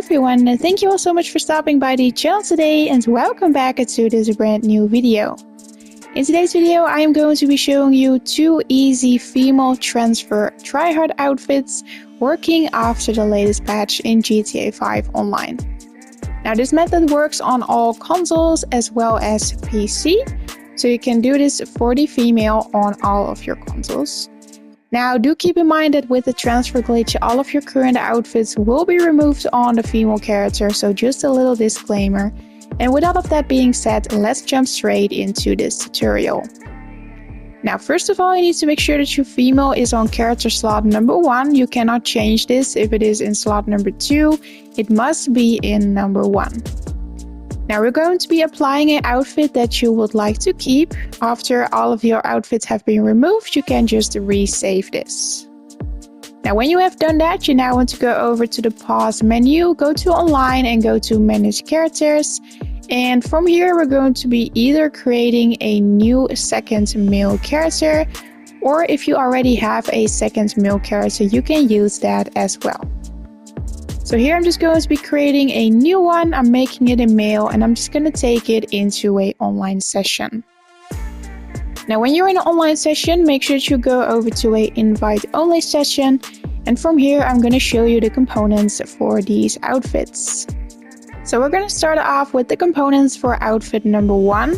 everyone, and thank you all so much for stopping by the channel today and welcome back to this brand new video. In today's video I am going to be showing you 2 easy female transfer tryhard outfits working after the latest patch in GTA 5 online. Now this method works on all consoles as well as PC, so you can do this for the female on all of your consoles. Now do keep in mind that with the transfer glitch all of your current outfits will be removed on the female character, so just a little disclaimer. And with all of that being said, let's jump straight into this tutorial. Now first of all, you need to make sure that your female is on character slot number 1. You cannot change this. If it is in slot number 2, it must be in number 1. Now we're going to be applying an outfit that you would like to keep. After all of your outfits have been removed, you can just resave this. Now when you have done that, you now want to go over to the pause menu, go to online and go to manage characters. And from here we're going to be either creating a new second male character, or if you already have a second male character, you can use that as well. So here I'm just going to be creating a new one. I'm making it a male and I'm just going to take it into an online session. Now when you're in an online session, make sure that you go over to an invite only session, and from here I'm going to show you the components for these outfits. So we're going to start off with the components for outfit number 1,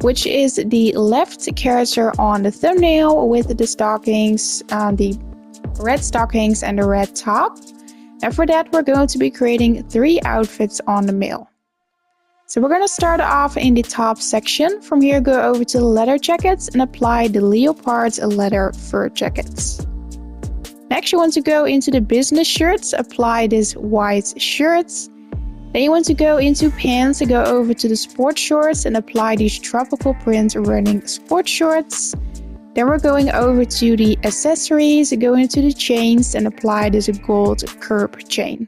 which is the left character on the thumbnail with the stockings, the red stockings and the red top. And for that we're going to be creating 3 outfits on the male. So we're going to start off in the top section. From here go over to the leather jackets and apply the leopard leather fur jackets. Next you want to go into the business shirts, apply this white shirts. Then you want to go into pants, go over to the sport shorts and apply these tropical print running sport shorts. Then we're going over to the accessories, go into the chains and apply this gold curb chain.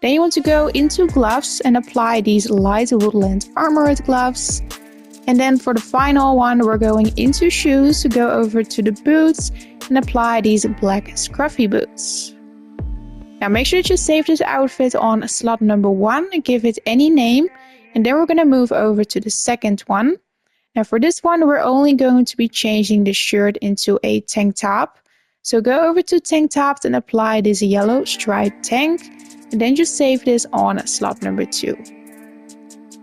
Then you want to go into gloves and apply these light woodland armored gloves. And then for the final one we're going into shoes, go over to the boots and apply these black scruffy boots. Now make sure that you save this outfit on slot number 1 and give it any name, and then we're going to move over to the second one. Now for this one we're only going to be changing the shirt into a tank top. So go over to tank tops and apply this yellow striped tank, and then just save this on slot number 2.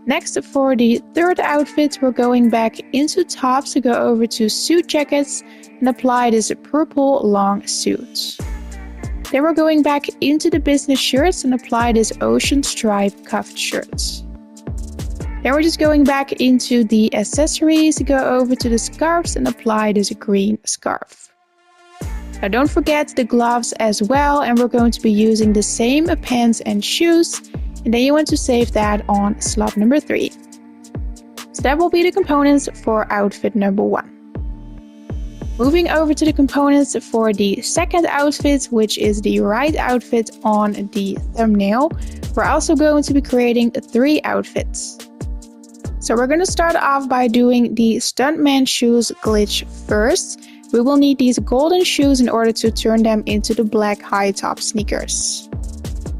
Next, for the third outfit we're going back into tops to go over to suit jackets and apply this purple long suit. Then we're going back into the business shirts and apply this ocean stripe cuffed shirts. Then we're just going back into the accessories, go over to the scarves and apply this green scarf. Now don't forget the gloves as well, and we're going to be using the same pants and shoes, and then you want to save that on slot number 3. So that will be the components for outfit number 1. Moving over to the components for the second outfit, which is the right outfit on the thumbnail, we're also going to be creating 3 outfits. So we're going to start off by doing the stuntman shoes glitch first. We will need these golden shoes in order to turn them into the black high top sneakers.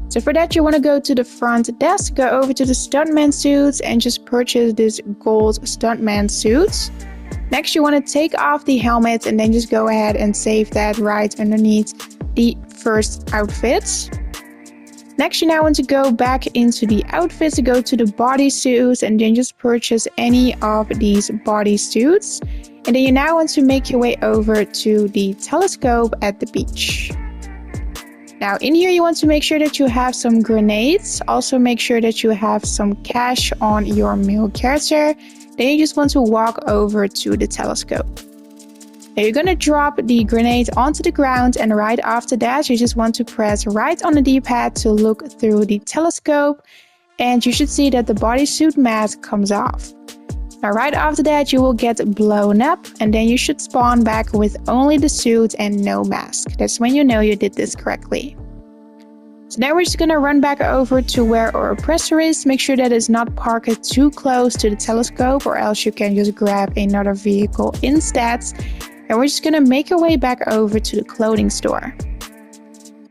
So for that you want to go to the front desk, go over to the stuntman suits and just purchase this gold stuntman suits. Next you want to take off the helmet and then just go ahead and save that right underneath the first outfit. Next you now want to go back into the outfits, go to the bodysuits and then just purchase any of these bodysuits. And then you now want to make your way over to the telescope at the beach. Now in here you want to make sure that you have some grenades. Also make sure that you have some cash on your male character. Then you just want to walk over to the telescope. Now you're going to drop the grenade onto the ground, and right after that you just want to press right on the D-pad to look through the telescope, and you should see that the bodysuit mask comes off. Now right after that you will get blown up, and then you should spawn back with only the suit and no mask. That's when you know you did this correctly. So now we're just going to run back over to where our oppressor is. Make sure that it's not parked too close to the telescope, or else you can just grab another vehicle instead. And we're just going to make our way back over to the clothing store.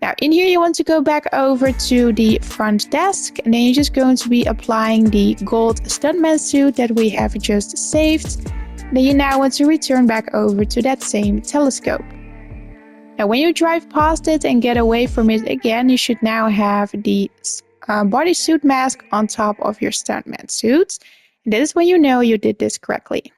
Now in here you want to go back over to the front desk, and then you're just going to be applying the gold stuntman suit that we have just saved. Then you now want to return back over to that same telescope. Now when you drive past it and get away from it again, you should now have the bodysuit mask on top of your stuntman suit. And that is when you know you did this correctly.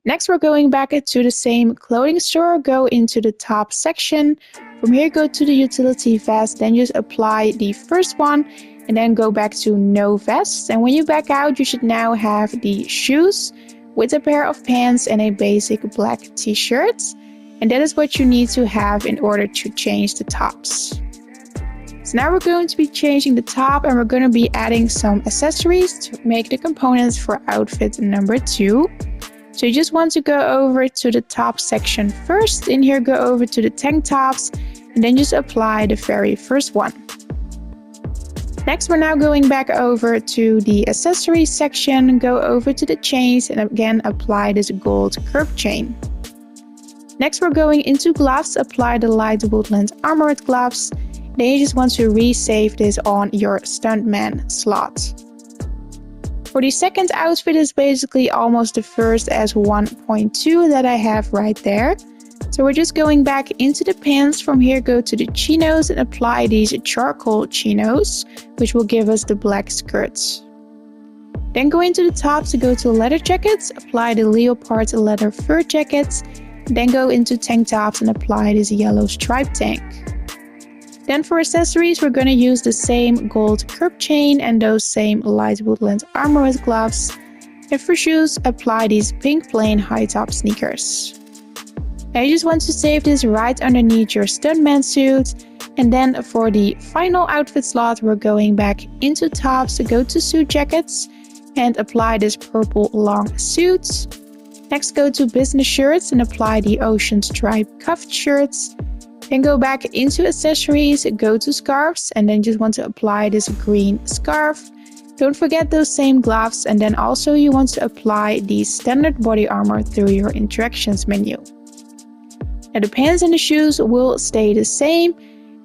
Next, we're going back to the same clothing store, go into the top section. From here, go to the utility vest, then just apply the first one, and then go back to no vests. And when you back out, you should now have the shoes with a pair of pants and a basic black t-shirt. And that is what you need to have in order to change the tops. So now we're going to be changing the top, and we're going to be adding some accessories to make the components for outfit number 2. So you just want to go over to the top section first. In here, go over to the tank tops, and then just apply the very first one. Next, we're now going back over to the accessories section, go over to the chains, and again apply this gold curb chain. Next, we're going into gloves, apply the light woodland armored gloves. Then you just want to resave this on your stuntman slot. For the second outfit is basically almost the first as 1.2 that I have right there. So we're just going back into the pants. From here, go to the chinos and apply these charcoal chinos, which will give us the black skirts. Then go into the top to go to leather jackets, apply the leopard leather fur jackets. Then go into tank tops and apply this yellow striped tank. Then for accessories, we're going to use the same gold curb chain and those same light woodland armored gloves. And for shoes, apply these pink plain high top sneakers. Now you just want to save this right underneath your stuntman suit. And then for the final outfit slot, we're going back into tops to go to suit jackets and apply this purple long suit. Next, go to business shirts and apply the ocean stripe cuffed shirts. Then go back into accessories, go to scarves, and then just want to apply this green scarf. Don't forget those same gloves, and then also you want to apply the standard body armor through your interactions menu. Now the pants and the shoes will stay the same.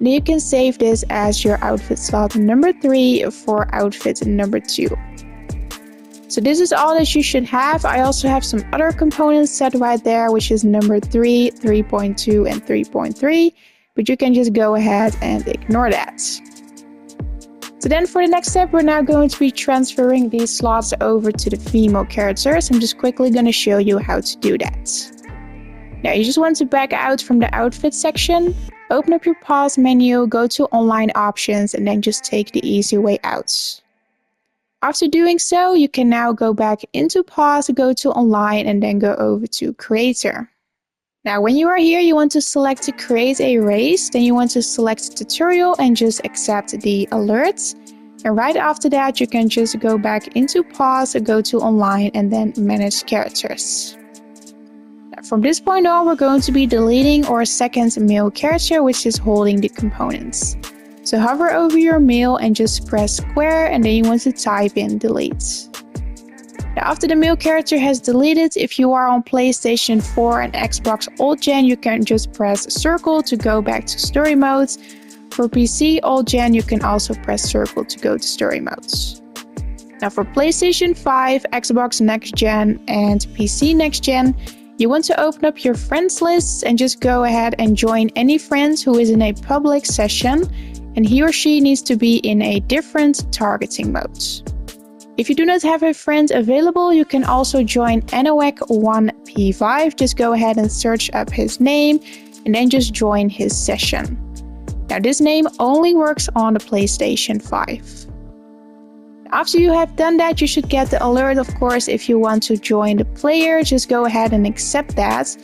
Then you can save this as your outfit slot number 3 for outfit number 2. So this is all that you should have. I also have some other components set right there, which is number 3, 3.2, and 3.3. But you can just go ahead and ignore that. So then for the next step, we're now going to be transferring these slots over to the female characters. I'm just quickly going to show you how to do that. Now you just want to back out from the outfit section, open up your pause menu, go to online options, and then just take the easy way out. After doing so, you can now go back into pause, go to online, and then go over to creator. Now when you are here, you want to select to create a race, then you want to select tutorial and just accept the alerts. And right after that, you can just go back into pause, go to online, and then manage characters. Now, from this point on, we're going to be deleting our second male character, which is holding the components. So hover over your mail and just press square, and then you want to type in delete. Now after the male character has deleted, if you are on PlayStation 4 and Xbox Old Gen, you can just press circle to go back to story modes. For PC Old Gen, you can also press circle to go to story modes. Now for PlayStation 5, Xbox Next Gen, and PC Next Gen, you want to open up your friends list and just go ahead and join any friend who is in a public session, and he or she needs to be in a different targeting mode. If you do not have a friend available, you can also join Anoak1P5. Just go ahead and search up his name and then just join his session. Now this name only works on the PlayStation 5. After you have done that, you should get the alert, of course. If you want to join the player, just go ahead and accept that.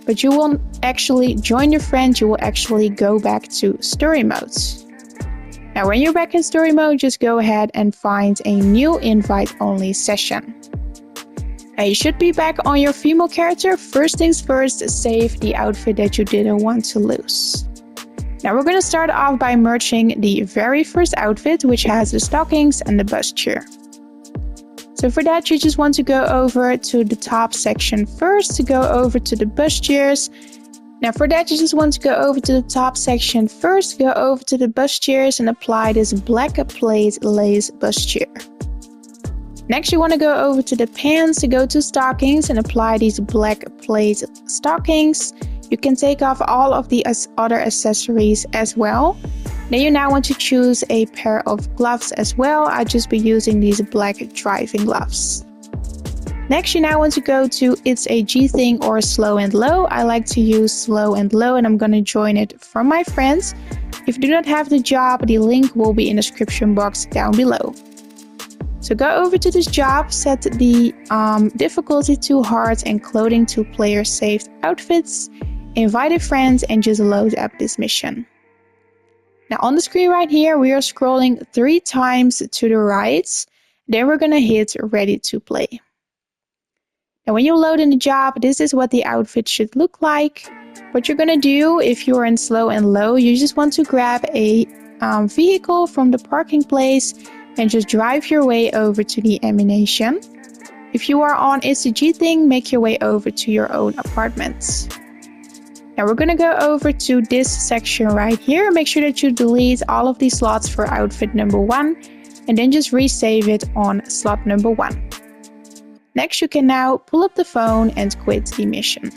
But you won't actually join your friend, you will actually go back to story modes. Now when you're back in story mode, just go ahead and find a new invite-only session. Now you should be back on your female character. First things first, save the outfit that you didn't want to lose. Now we're going to start off by merging the very first outfit, which has the stockings and the bustier. So for that, you just want to go over to the top section first, to go over to the bustiers. Now for that, you just want to go over to the top section first, go over to the bustiers and apply this black plaid lace bustier. Next, you want to go over to the pants, to go to stockings and apply these black plaid stockings. You can take off all of the other accessories as well. Then you now want to choose a pair of gloves as well. I'll just be using these black driving gloves. Next, you now want to go to It's a G Thing or Slow and Low. I like to use Slow and Low and I'm going to join it from my friends. If you do not have the job, the link will be in the description box down below. So go over to this job, set the difficulty to hard and clothing to player safe outfits, invite a friend and just load up this mission. Now on the screen right here, we are scrolling 3 times to the right. Then we're going to hit ready to play. Now when you load in the job, this is what the outfit should look like. What you're going to do if you're in slow and low, you just want to grab a vehicle from the parking place and just drive your way over to the ammunition. If you are on It's a G Thing, make your way over to your own apartments. Now we're gonna go over to this section right here. Make sure that you delete all of these slots for outfit number 1 and then just resave it on slot number 1. Next, you can now pull up the phone and quit the mission.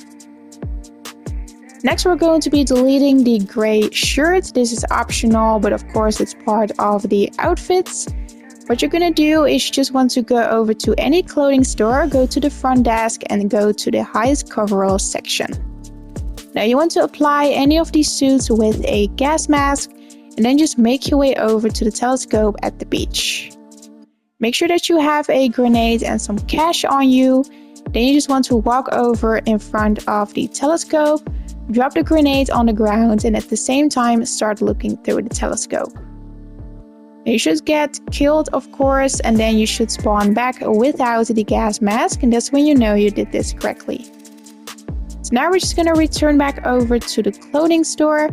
Next, we're going to be deleting the gray shirt. This is optional, but of course it's part of the outfits. What you're gonna do is you just want to go over to any clothing store, go to the front desk and go to the highest coverall section. Now you want to apply any of these suits with a gas mask and then just make your way over to the telescope at the beach. Make sure that you have a grenade and some cash on you. Then you just want to walk over in front of the telescope, drop the grenade on the ground and at the same time start looking through the telescope. You should get killed, of course, and then you should spawn back without the gas mask, and that's when you know you did this correctly. So now we're just going to return back over to the clothing store,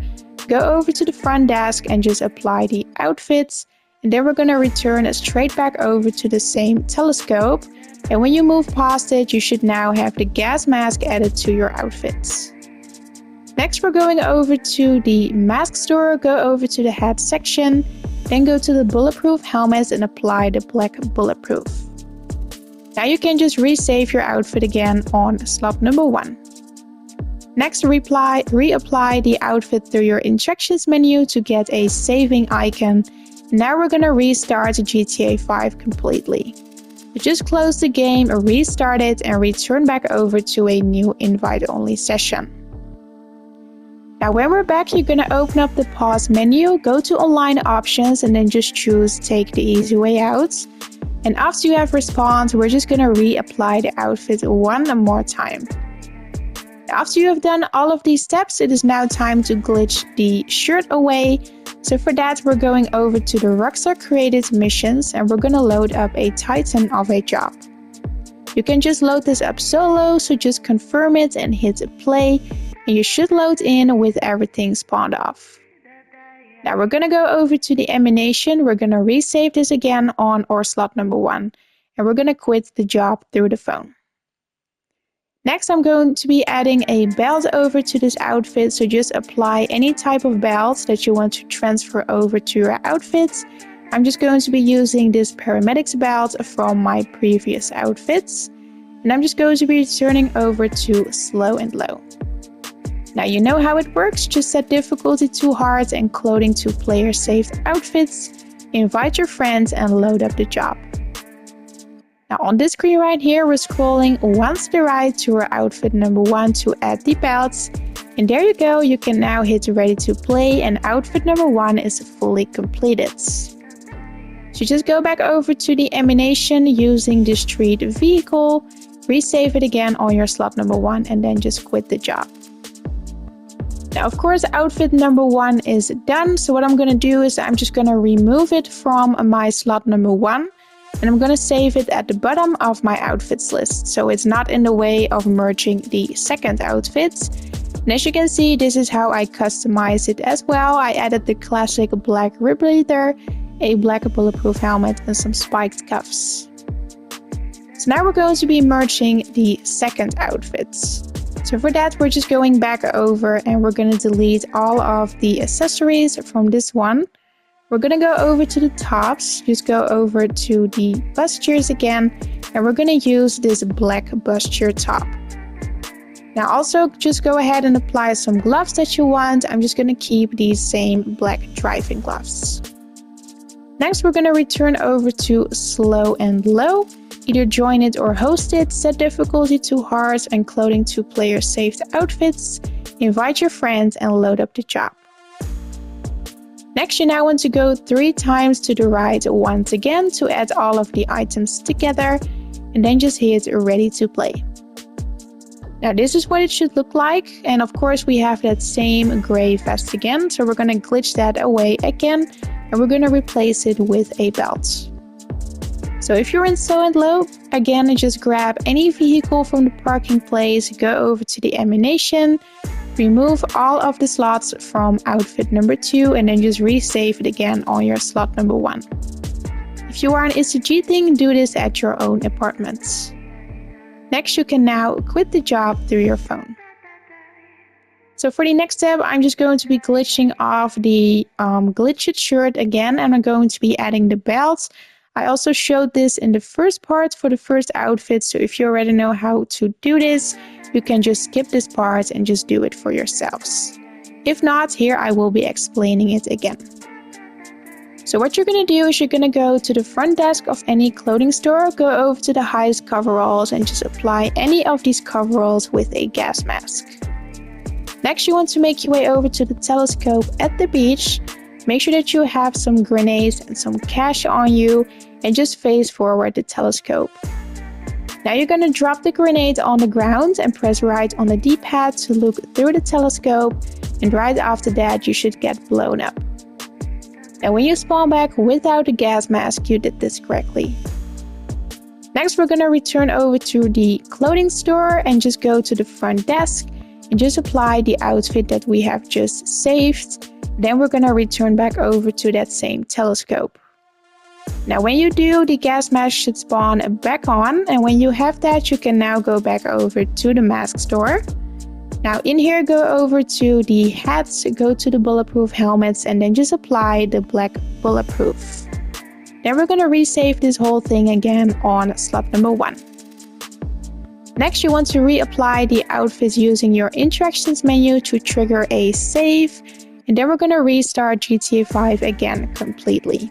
go over to the front desk and just apply the outfits, and then we're going to return straight back over to the same telescope, and when you move past it, you should now have the gas mask added to your outfits. Next, we're going over to the mask store, go over to the hat section, then go to the bulletproof helmets and apply the black bulletproof. Now you can just resave your outfit again on slot number 1. Next, reapply the outfit through your instructions menu to get a saving icon. Now we're gonna restart GTA 5 completely. So just close the game, restart it and return back over to a new invite-only session. Now when we're back, you're going to open up the pause menu, go to online options and then just choose take the easy way out. And after you have respawned, we're just going to reapply the outfit one more time. After you have done all of these steps, it is now time to glitch the shirt away. So for that, we're going over to the Rockstar created missions and we're going to load up a Titan of a job. You can just load this up solo, so just confirm it and hit play. And you should load in with everything spawned off. Now we're going to go over to the ammunition. We're going to resave this again on or slot number 1. And we're going to quit the job through the phone. Next, I'm going to be adding a belt over to this outfit. So just apply any type of belt that you want to transfer over to your outfits. I'm just going to be using this paramedic's belt from my previous outfits. And I'm just going to be turning over to slow and low. Now you know how it works, just set difficulty to hard and clothing to player safe outfits, invite your friends and load up the job. Now on this screen right here, we're scrolling once to the right to our outfit number 1 to add the belts. And there you go, you can now hit ready to play and outfit number 1 is fully completed. So just go back over to the ammunition using the street vehicle, resave it again on your slot number 1 and then just quit the job. Now, of course, outfit number 1 is done. So what I'm going to do is I'm just going to remove it from my slot number 1 and I'm going to save it at the bottom of my outfits list. So it's not in the way of merging the second outfit. And as you can see, this is how I customize it as well. I added the classic black rib leather, a black bulletproof helmet and some spiked cuffs. So now we're going to be merging the second outfit. So for that, we're just going back over and we're going to delete all of the accessories from this one. We're going to go over to the tops, just go over to the bustiers again, and we're going to use this black bustier top. Now also just go ahead and apply some gloves that you want. I'm just going to keep these same black driving gloves. Next, we're going to return over to slow and low. Either join it or host it, set difficulty to hard and clothing to player saved outfits, invite your friends and load up the job. Next, you now want to go 3 times to the right once again to add all of the items together and then just hit ready to play. Now this is what it should look like, and of course we have that same gray vest again, so we're going to glitch that away again and we're going to replace it with a belt. So if you're in slow and low, again, just grab any vehicle from the parking place, go over to the ammunition, remove all of the slots from outfit number 2 and then just resave it again on your slot number 1. If you are an ECG thing, do this at your own apartments. Next, you can now quit the job through your phone. So for the next step, I'm just going to be glitching off the glitched shirt again, and I'm going to be adding the belts. I also showed this in the first part for the first outfit, so if you already know how to do this, you can just skip this part and just do it for yourselves. If not, here I will be explaining it again. So what you're going to do is you're going to go to the front desk of any clothing store, go over to the highest coveralls and just apply any of these coveralls with a gas mask. Next, you want to make your way over to the telescope at the beach. Make sure that you have some grenades and some cash on you and just face forward the telescope. Now you're going to drop the grenade on the ground and press right on the D-pad to look through the telescope, and right after that you should get blown up. And when you spawn back without a gas mask, you did this correctly. Next, we're going to return over to the clothing store and just go to the front desk and just apply the outfit that we have just saved. Then we're going to return back over to that same telescope. Now when you do, the gas mask should spawn back on, and when you have that, you can now go back over to the mask store. Now in here, go over to the hats, go to the bulletproof helmets, and then just apply the black bulletproof. Then we're going to resave this whole thing again on slot number 1. Next, you want to reapply the outfits using your interactions menu to trigger a save, and then we're going to restart GTA5 again completely.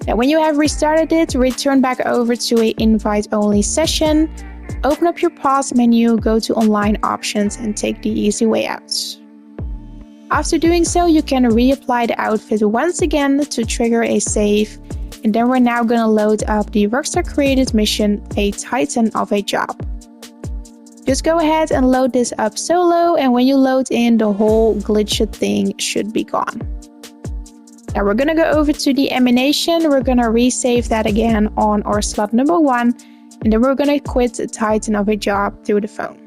Now when you have restarted it, return back over to an invite-only session, open up your pause menu, go to online options and take the easy way out. After doing so, you can reapply the outfit once again to trigger a save, and then we're now going to load up the Rockstar created mission, a Titan of a Job. Just go ahead and load this up solo, and when you load in, the whole glitched thing should be gone. Now we're going to go over to the ammunition, we're going to resave that again on our slot number 1, and then we're going to quit the Titan of a Job through the phone.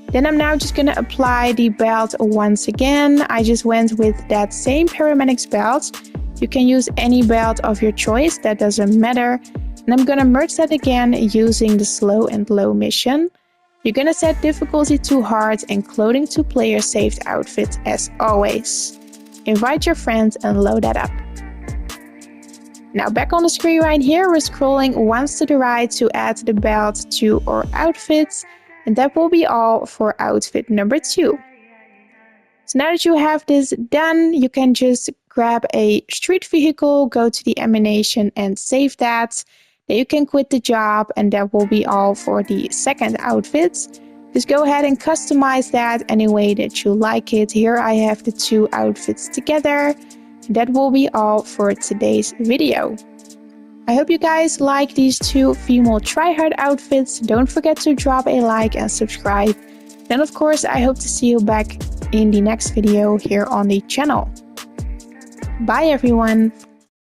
Then I'm now just going to apply the belt once again. I just went with that same paramedic's belt. You can use any belt of your choice, that doesn't matter. And I'm going to merge that again using the slow and low mission. You're going to set difficulty to hard and clothing to player saved outfit as always. Invite your friends and load that up. Now back on the screen right here, we're scrolling once to the right to add the belt to our outfits, and that will be all for outfit number 2. So now that you have this done, you can just grab a street vehicle, go to the ammunition and save that. Then you can quit the job, and that will be all for the second outfit. Just go ahead and customize that any way that you like it. Here I have the 2 outfits together. That will be all for today's video. I hope you guys like these 2 female Tryhard outfits. Don't forget to drop a like and subscribe. Then of course I hope to see you back in the next video here on the channel. Bye everyone!